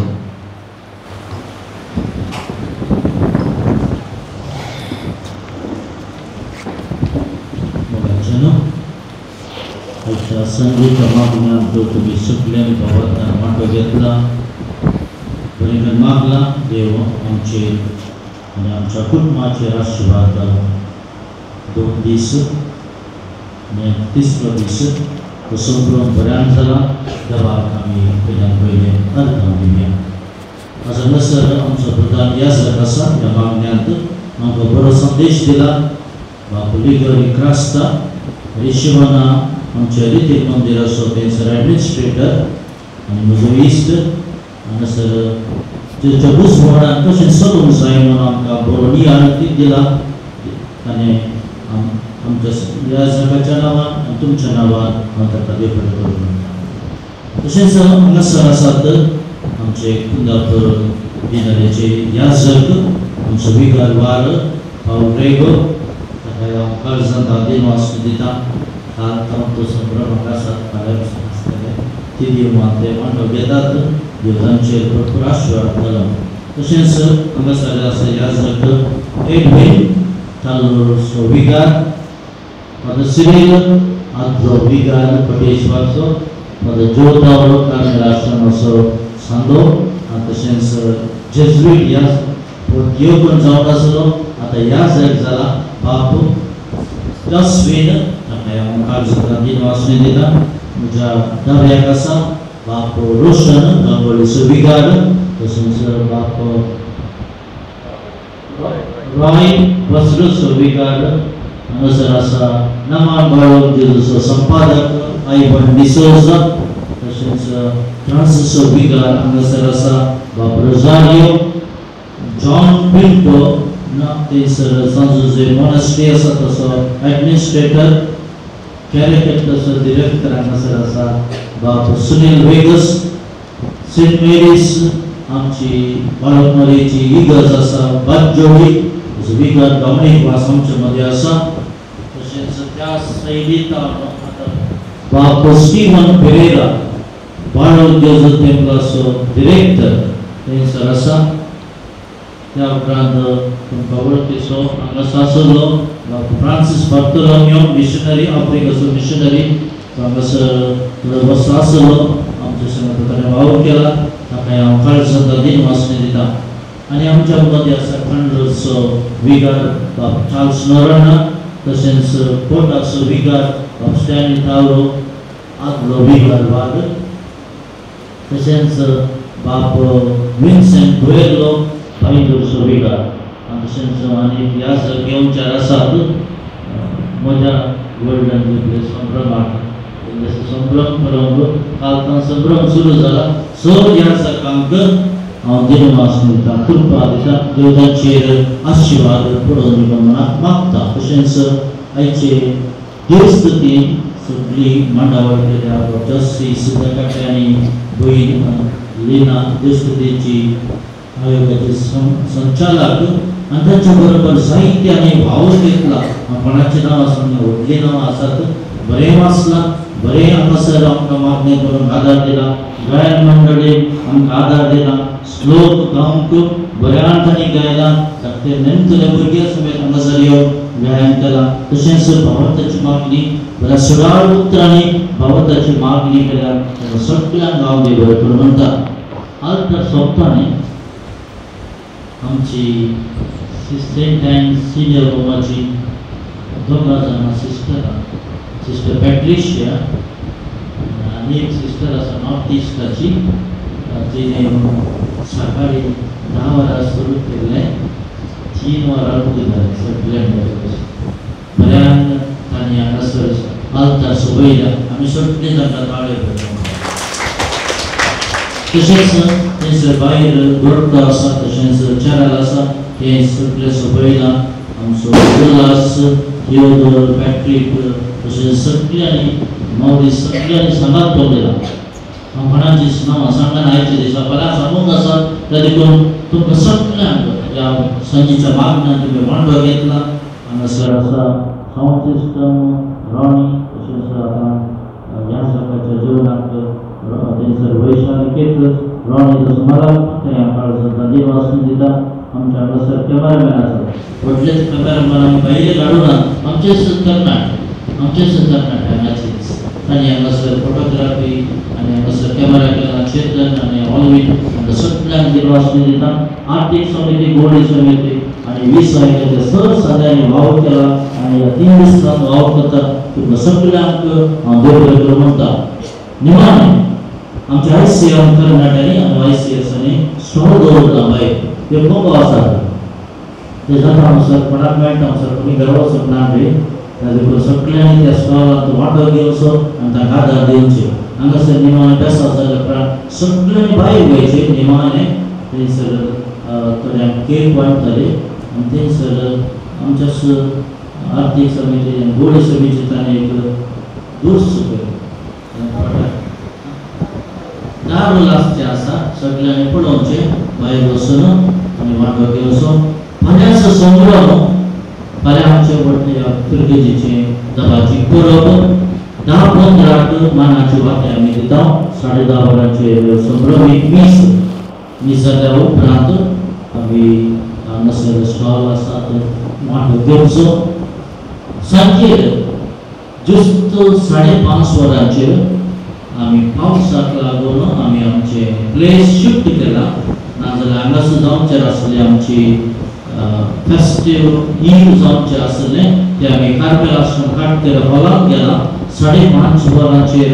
संगीत मागण्या जो तुम्ही सुटल्यान भावांतल्यान वांटो घेतला बरें मागला देव आमचे आनी आमच्या कुटुंबाचेर आशिर्वाद जालो. 2 दीस आनी तिसरो दीस कसो करून बऱ्यान जाला देवाक आमी पयल्यान पयलें अर्पण दिवया. आज हांगासर आमचो प्रधान याजक आसा. ह्या मागण्यांत आमकां बरो संदेश दिला. बापुली गरी क्रास्ता रिशिवाना आमच्या रितीक मंदिर आसा थंयसर एडमिनिस्ट्रेटर आनी म्हजो इश्ट हांगासर तेच्या बुजवाडान कशें चलूंक जाय म्हणून आमकां बरो नियाळीक दिला. आनी आमच्या याजकाच्या नांवान आनी तुमच्या नांवान हांव ताका देव बरें करूं. तशेंच हांगासर आसात आमचे कुंदापूर दिनारेचे याजक आमचो विकार वार पावल रेगो ताका हांव काळजांत दिनवास दिता. तो संभ्रम आसात ती दिवं ते वांटो घेतात. देवतांचेर भरपूर आशिर्वाद जालो. तशेंच हांगासर आसा याजक एडवीन तालुसो विकार फादर सिरील आदलो विकार पटेश्वरचो फादर जोतावलो कार्मेल आश्रमाचो सांदो आनी तशेंच जेजुईट ह्यो पण जावन आसलो. आतां याजक जाला बाप जस्वीन दिता. म्हज्या दाव्याक आसा बाप रोशन गांवडीचो विकार. तशेंच बाप रॉय वस्त्रचो विकार. हांगासर आसा नमान बाळो जेजूचो संपादक आयवन डिसोजा. तशेंच फ्रांसिसो विकार हांगासर आसा बाप रोजारियो जॉन पिंटो थंयसर सांजोजे मॉनेस्ट्री आसा तसो एडमिनिस्ट्रेटर कॅरेक्टरचो डिरेक्टर हांगासर आसा बाप सुनील वेगस. सेंट मेरीज आमची बाळकमरीची इगर्ज आसा बाजोडी विकार डॉमिनिक वास आमचे मदीं आसा. तशेंच त्या शैलीत बाप स्टीवन पेरेरा बाळोद्योजक टेम्पलाचो डिरेक्टर थंयसर आसा. त्या उपरांत तुमकां वळखीचो हांगासर आसलो फ्रांसीस बार्तोलोमेव मिशनरी आफ्रिकाचो मिशनरी हांगासर बसो आसलो. आमच्या संग ताणें वावर केला ताका हांव काळजांतल्यान दिनवासनी दिता. आनी आमच्या मदीं आसा खंडरचो विगार बाब चार्ल्स नोराना, तशेंच कोटाचो विगार बाब स्टॅनी तावरो, आदलो विगार वाग, तशेंच बाब विन्सेंट बुएलो पायदूरचो विगार, तशेंच आनी ह्या जाग्यार आसात म्हज्या गोल्डन जुबली संभ्रमाक संभ्रम परंब कालतान संभ्रम सुरू जाला. सो ह्या सकाळक हांव दिनवास दिता, कृपा दिता, देवताचेर आशिर्वाद पडोवन दिवंक म्हणून मागता. तशेंच आयचे देवस्तुती सगळी मांडावळ केल्या जस्सी सुद्दां आनी भयण लिना देवस्तुतीची आयोगाचे संचालक आनी ताचे बरोबर साहित्य आनी भाव घेतला. कोणाचें नांव सांगलें व्हडलीं नांवां आसात. बरें वाचलां, बरें हांगासर आमकां मागणें करून आदार दिला. गायन मंडळीन आमकां आदार दिला. श्लोक गावंक बऱ्यान तांणी गायला. ते नेमतले भुरगे समेत हांगासर येवन गायन केलां. तशेंच भावार्थाची मागणी बऱ्या सुडाळ उतरांनी भावार्थाची मागणी केल्या. सगळ्यांक हांव देव बरें करूं म्हणटा. आल्तर सोंपतानी आमची सिस्टर सिनियर रोमाची 2 जाणां सिस्टरां, सिस्टर पॅट्रिशिया आनी एक सिस्टर आसा नॉर्थ इस्टाची, तिने सकाळी 10 वरां सुरू केल्लें, 3 वरां उरलें सगळ्यांक बऱ्यान तांणी हांगासर आल्तार सोबयल्या. आमी सगळीं तांकां ताळे करता. तशेंच थंयसर भायर गोरडो आसा, तशेंच चॅरल आसा, हें सगळें सोबयलां. आमचो उल्हास, थियोडोर, पॅट्रीक, तशेंच सगळ्यांनी मौरीस सगळ्यांनी सांगात दवरलेला. हांव कोणाची नांवां सांगना आयच्या दिसा, बऱ्याक सांगूंक आसा त्या देखून तुमकां सगळ्यांक ह्या संजीच्या मागण्यान तुमी वांटो घेतला. हांगासर आसा सावंड सिस्टम रॉनी, तशेंच आतां ह्या सकाळच्या जेवणाक थंयसर वैशाली केटरस रॉनी तसो मला त्या काळजांतल्यान देवासन दिता. आमच्या हांगासर कॅमेरामॅन आसा, व्हडलेच कॅमेरामॅन आमी भायले काडूनात, आमचेच तरणाटे हांगाचेच. तांणी हांगासर फोटोग्राफी आनी हांगासर कॅमेरा केला. चेतन आनी ऑलवीन हांकां सगळ्यांक देवासन दिता. आर्थीक समिती, गोडी समिती आनी 20 आयल्याचे सर सगळ्यांनी वावर केला आनी ह्या 3 दिसांत वावर करता. तुमकां सगळ्यांक हांव देव बरें करूं म्हणटा. निमाणें आमच्या ICM तरणाट्यांनी आनी ICSनी स्टॉल दवरला भायर, ते खूब आसात. ते जाता हांगासर कोणाक मेळटा हांगासर कोणी घरा वचूंक ना रे, ताजे सगळ्यांनी त्या स्टॉलांत वांटो घेवचो आनी ताका आदार दिवचे. हांगासर निमाणें बेसात जाल्या सगळ्यांनी भायर वयचे. निमाणें थंयसर थोड्यांक केक वांटतले आनी थंयसर आमच्या आर्थीक समिती आनी गोडी समिती ताणें एक दूस केलो. दारू लास्टचे आसा, सगळ्यांनी पळोवचे, भायर वचून आनी वांटो घेवचो. फाल्यांचो संभ्रम, फाल्यां आमचे व्हडले पिर्गेजीचे दबाची परब 10-15 मानाची वाटे आमी दिता. 10:30 वरांचेर संभ्रमीक मीस जाल्या उपरांत आमी हांगासर स्टॉल आसात, वांटो घेवचो. सांजेर जुस्त 5:30 वरांचेर आमी पावसाक लागून आमी आमचे प्लेस शिफ्ट केला. नाजाल्यार हांगासर जावचें आसलें आमची फेस्टीव ईव जावचें आसलें, तें आमी कार्मेल आश्रम काटकेर हॉलांत गेला. 5:30 वरांचेर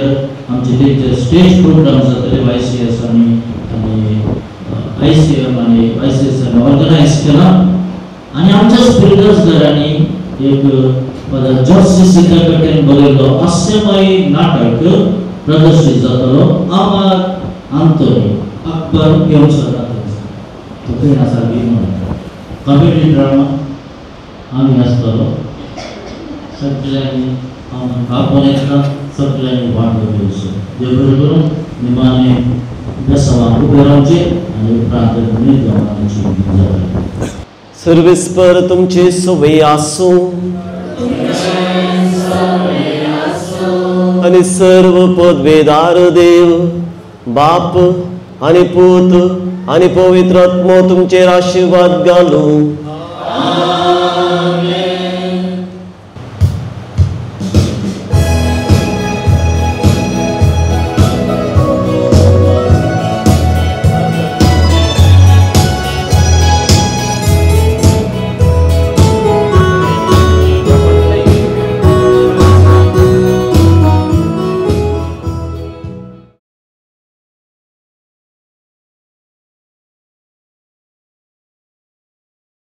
आमचे तेंचे स्टेज प्रोग्राम जातले YCS आनी ICM आनी ICS ऑर्गनायज केला. आनी आमच्या स्पिरिटर्स घरांनी एक जॉर्ज सिद्धाकटेन बरयल्लो हास्यमय नाटक प्रदर्शीत जातलो. आमार आंतोनी अकबर येवचो तो खंय आसा कॉमेडी ड्रामा आमी आसतलो. सगळ्यांनी आपोवन येता, सगळ्यांनी वांटो घेवचो. देव बरें करूं. निमाणें बेसांवाक उबे रावचें आनी उपरांत निर्गमनाची जातली. सर्वेस्पर तुमचे सोबे आसूं. आणि सर्व पदवेदार देव बाप आणि पूत आणि पवित्र आत्मा तुमचेर आशीर्वाद घालूं.